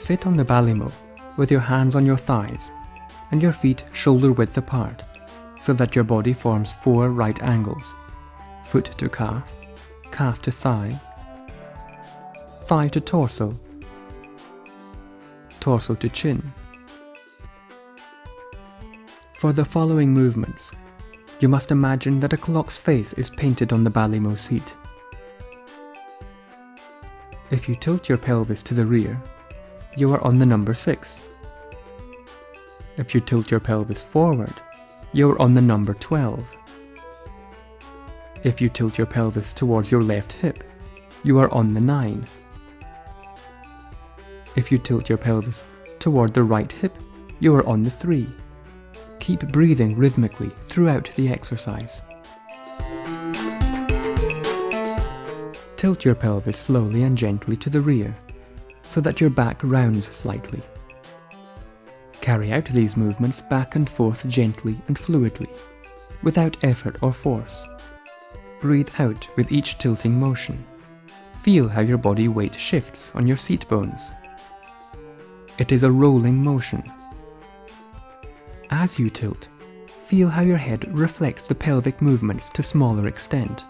Sit on the Balimo with your hands on your thighs and your feet shoulder width apart so that your body forms 4 right angles: foot to calf, calf to thigh, thigh to torso, torso to chin. For the following movements, you must imagine that a clock's face is painted on the Balimo seat. If you tilt your pelvis to the rear, you are on the number 6. If you tilt your pelvis forward, you are on the number 12. If you tilt your pelvis towards your left hip, you are on the 9. If you tilt your pelvis toward the right hip, you are on the 3. Keep breathing rhythmically throughout the exercise. Tilt your pelvis slowly and gently to the rear, so that your back rounds slightly. Carry out these movements back and forth gently and fluidly, without effort or force. Breathe out with each tilting motion. Feel how your body weight shifts on your seat bones. It is a rolling motion. As you tilt, feel how your head reflects the pelvic movements to smaller extent.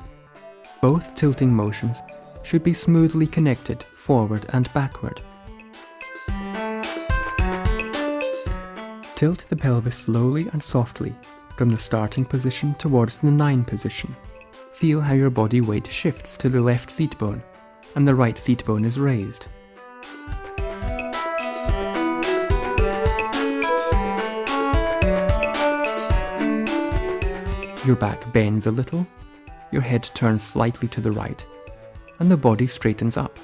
Both tilting motions should be smoothly connected forward and backward. Tilt the pelvis slowly and softly from the starting position towards the 9 position. Feel how your body weight shifts to the left seat bone and the right seat bone is raised. Your back bends a little, your head turns slightly to the right, and the body straightens up.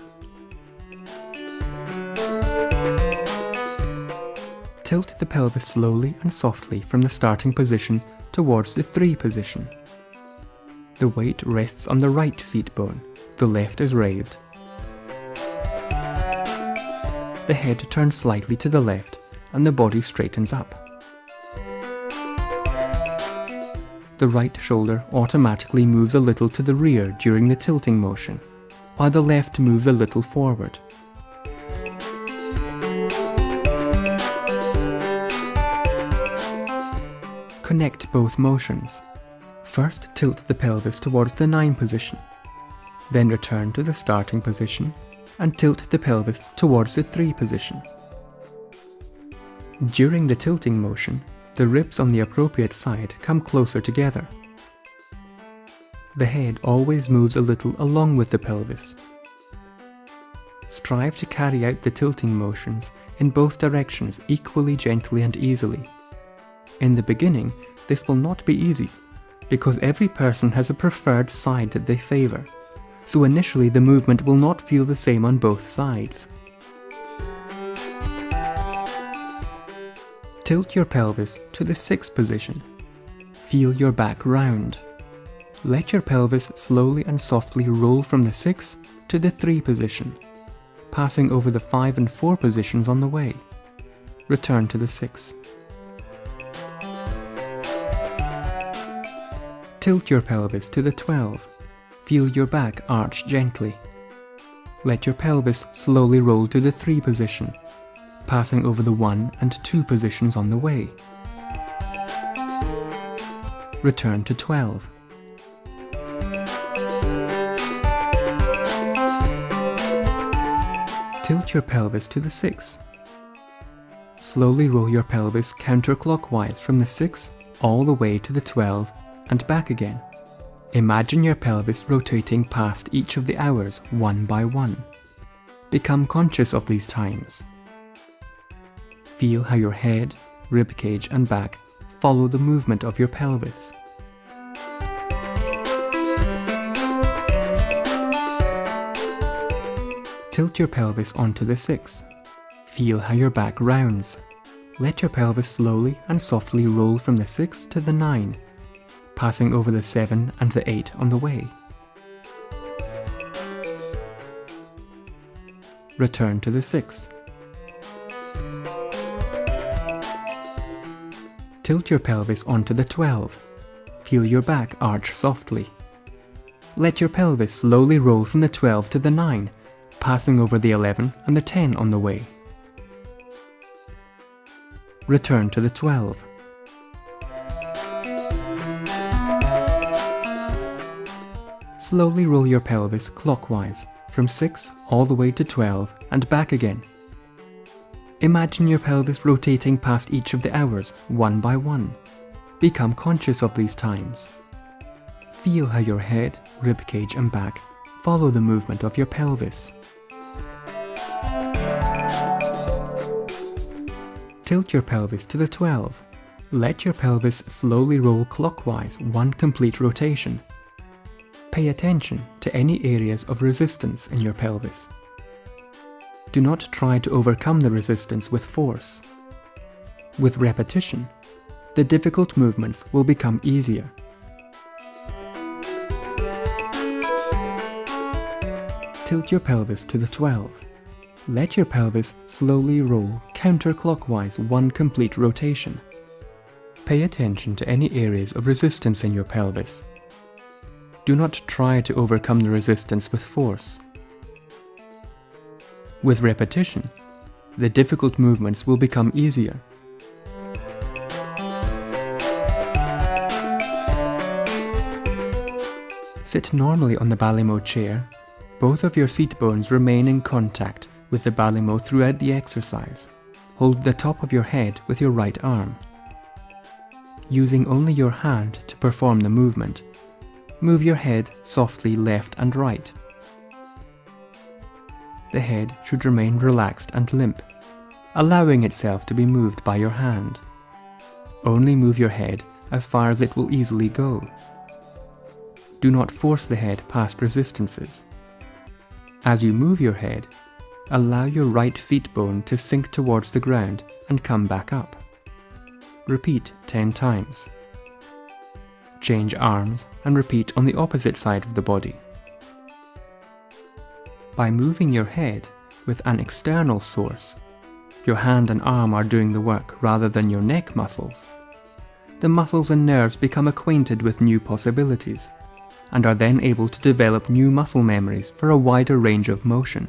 Tilt the pelvis slowly and softly from the starting position towards the 3 position. The weight rests on the right seat bone, the left is raised. The head turns slightly to the left, and the body straightens up. The right shoulder automatically moves a little to the rear during the tilting motion, while the left moves a little forward. Connect both motions. First tilt the pelvis towards the 9 position, then return to the starting position and tilt the pelvis towards the 3 position. During the tilting motion, the ribs on the appropriate side come closer together. The head always moves a little along with the pelvis. Strive to carry out the tilting motions in both directions equally gently and easily. In the beginning, this will not be easy, because every person has a preferred side that they favour, so initially the movement will not feel the same on both sides. Tilt your pelvis to the 6th position. Feel your back round. Let your pelvis slowly and softly roll from the 6 to the 3 position, passing over the 5 and 4 positions on the way. Return to the 6. Tilt your pelvis to the 12. Feel your back arch gently. Let your pelvis slowly roll to the 3 position, passing over the 1 and 2 positions on the way. Return to 12. Tilt your pelvis to the 6. Slowly roll your pelvis counterclockwise from the 6 all the way to the 12 and back again. Imagine your pelvis rotating past each of the hours one by one. Become conscious of these times. Feel how your head, ribcage and back follow the movement of your pelvis. Tilt your pelvis onto the 6. Feel how your back rounds. Let your pelvis slowly and softly roll from the 6 to the 9, passing over the 7 and the 8 on the way. Return to the 6. Tilt your pelvis onto the 12. Feel your back arch softly. Let your pelvis slowly roll from the 12 to the 9, passing over the 11 and the 10 on the way. return to the 12. Slowly roll your pelvis clockwise from 6 all the way to 12 and back again. Imagine your pelvis rotating past each of the hours one by one. Become conscious of these times. Feel how your head, ribcage and back follow the movement of your pelvis. Tilt your pelvis to the 12. Let your pelvis slowly roll clockwise one complete rotation. Pay attention to any areas of resistance in your pelvis. Do not try to overcome the resistance with force. With repetition, the difficult movements will become easier. Tilt your pelvis to the 12. Let your pelvis slowly roll counterclockwise one complete rotation. Pay attention to any areas of resistance in your pelvis. Do not try to overcome the resistance with force. With repetition, the difficult movements will become easier. Sit normally on the Balimo chair. Both of your seat bones remain in contact with the Balimo throughout the exercise. Hold the top of your head with your right arm. Using only your hand to perform the movement, move your head softly left and right. The head should remain relaxed and limp, allowing itself to be moved by your hand. Only move your head as far as it will easily go. Do not force the head past resistances. As you move your head, allow your right seat bone to sink towards the ground and come back up. Repeat 10 times. Change arms and repeat on the opposite side of the body. By moving your head with an external source, your hand and arm are doing the work rather than your neck muscles. The muscles and nerves become acquainted with new possibilities and are then able to develop new muscle memories for a wider range of motion.